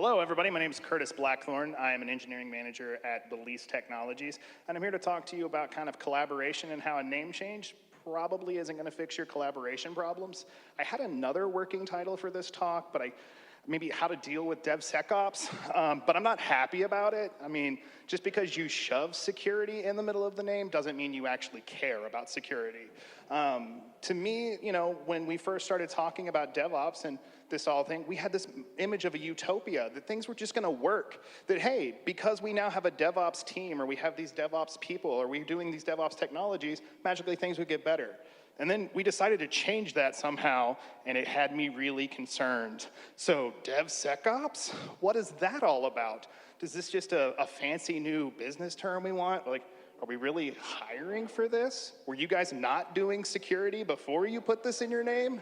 Hello, everybody. My name is Curtis Blackthorne. I am an engineering manager at Belize Technologies, and I'm here to talk to you about kind of collaboration and how a name change probably isn't going to fix your collaboration problems. I had another working title for this talk, but maybe how to deal with DevSecOps, but I'm not happy about it. I mean, just because you shove security in the middle of the name doesn't mean you actually care about security. To me, you know, when we first started talking about DevOps and this all thing, we had this image of a utopia, that things were just gonna work. That, hey, because we now have a DevOps team, or we have these DevOps people, or we're doing these DevOps technologies, magically things would get better. And then we decided to change that somehow, and it had me really concerned. So DevSecOps, what is that all about? Is this just a fancy new business term we want? Like, are we really hiring for this? Were you guys not doing security before you put this in your name?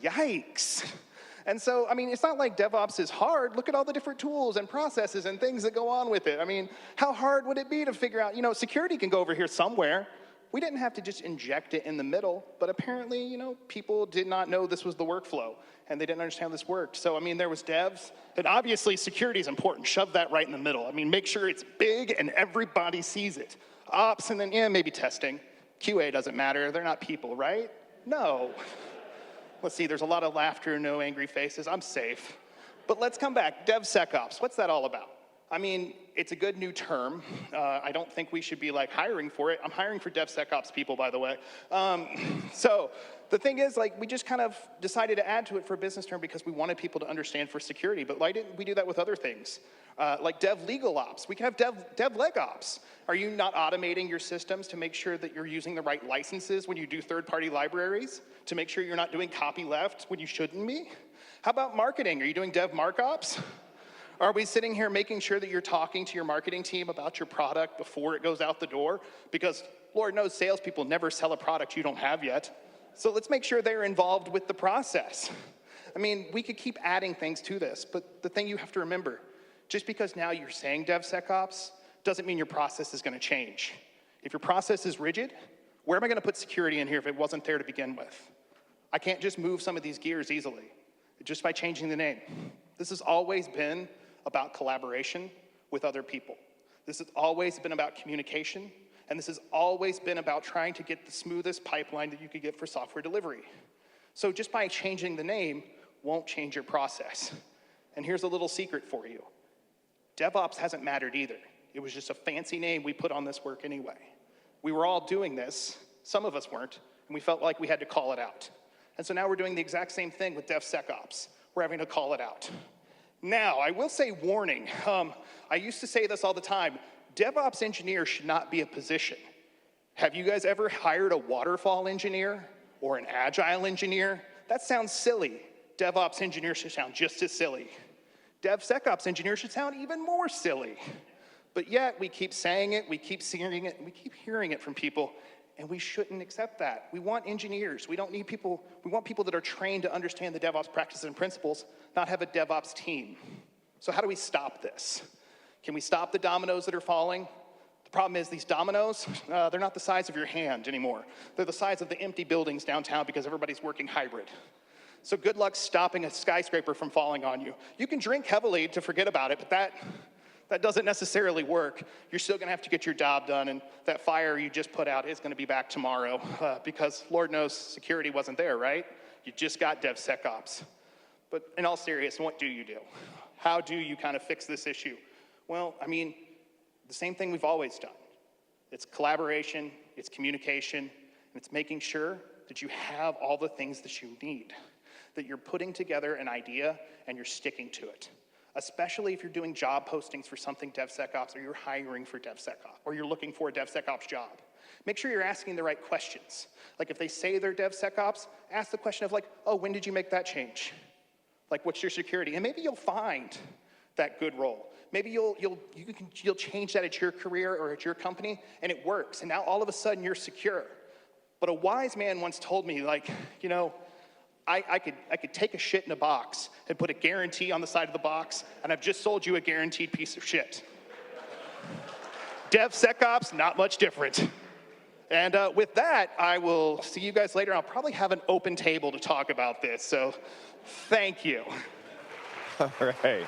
Yikes. And so, I mean, it's not like DevOps is hard. Look at all the different tools and processes and things that go on with it. I mean, how hard would it be to figure out, you know, security can go over here somewhere. We didn't have to just inject it in the middle, but apparently, you know, people did not know this was the workflow, and they didn't understand how this worked. So, I mean, there was devs, and obviously security is important. Shove that right in the middle. I mean, make sure it's big and everybody sees it. Ops, and then, yeah, maybe testing. QA doesn't matter. They're not people, right? No. Let's see, there's a lot of laughter, no angry faces. I'm safe. But let's come back. DevSecOps, what's that all about? I mean, it's a good new term. I don't think we should be like hiring for it. I'm hiring for DevSecOps people, by the way. So the thing is, like, we just kind of decided to add to it for a business term because we wanted people to understand for security. But why didn't we do that with other things? Like Dev Legal Ops. We can have Dev Leg Ops. Are you not automating your systems to make sure that you're using the right licenses when you do third-party libraries? To make sure you're not doing copyleft when you shouldn't be? How about marketing? Are you doing Dev Markups? Are we sitting here making sure that you're talking to your marketing team about your product before it goes out the door? Because Lord knows salespeople never sell a product you don't have yet. So let's make sure they're involved with the process. I mean, we could keep adding things to this, but the thing you have to remember, just because now you're saying DevSecOps doesn't mean your process is gonna change. If your process is rigid, where am I gonna put security in here if it wasn't there to begin with? I can't just move some of these gears easily, just by changing the name. This has always been about collaboration with other people. This has always been about communication, and this has always been about trying to get the smoothest pipeline that you could get for software delivery. So just by changing the name won't change your process. And here's a little secret for you. DevOps hasn't mattered either. It was just a fancy name we put on this work anyway. We were all doing this, some of us weren't, and we felt like we had to call it out. And so now we're doing the exact same thing with DevSecOps. We're having to call it out. Now, I will say warning. I used to say this all the time. DevOps engineer should not be a position. Have you guys ever hired a waterfall engineer or an agile engineer? That sounds silly. DevOps engineer should sound just as silly. DevSecOps engineer should sound even more silly. But yet, we keep saying it, we keep seeing it, and we keep hearing it from people, and we shouldn't accept that. We want engineers. We don't need people. We want people that are trained to understand the DevOps practices and principles, not have a DevOps team. So how do we stop this? Can we stop the dominoes that are falling? The problem is these dominoes, they're not the size of your hand anymore. They're the size of the empty buildings downtown because everybody's working hybrid. So good luck stopping a skyscraper from falling on you. You can drink heavily to forget about it, but that doesn't necessarily work. You're still gonna have to get your job done, and that fire you just put out is gonna be back tomorrow because Lord knows security wasn't there, right? You just got DevSecOps. But in all seriousness, what do you do? How do you kind of fix this issue? Well, I mean, the same thing we've always done. It's collaboration, it's communication, and it's making sure that you have all the things that you need, that you're putting together an idea and you're sticking to it. Especially if you're doing job postings for something DevSecOps, or you're hiring for DevSecOps, or you're looking for a DevSecOps job. Make sure you're asking the right questions. Like if they say they're DevSecOps, ask the question of like, oh, when did you make that change? Like, what's your security? And maybe you'll find that good role. Maybe you'll change that at your career or at your company, and it works. And now all of a sudden you're secure. But a wise man once told me, like, you know, I could take a shit in a box and put a guarantee on the side of the box, and I've just sold you a guaranteed piece of shit. DevSecOps, not much different. And with that, I will see you guys later. I'll probably have an open table to talk about this, so thank you. All right.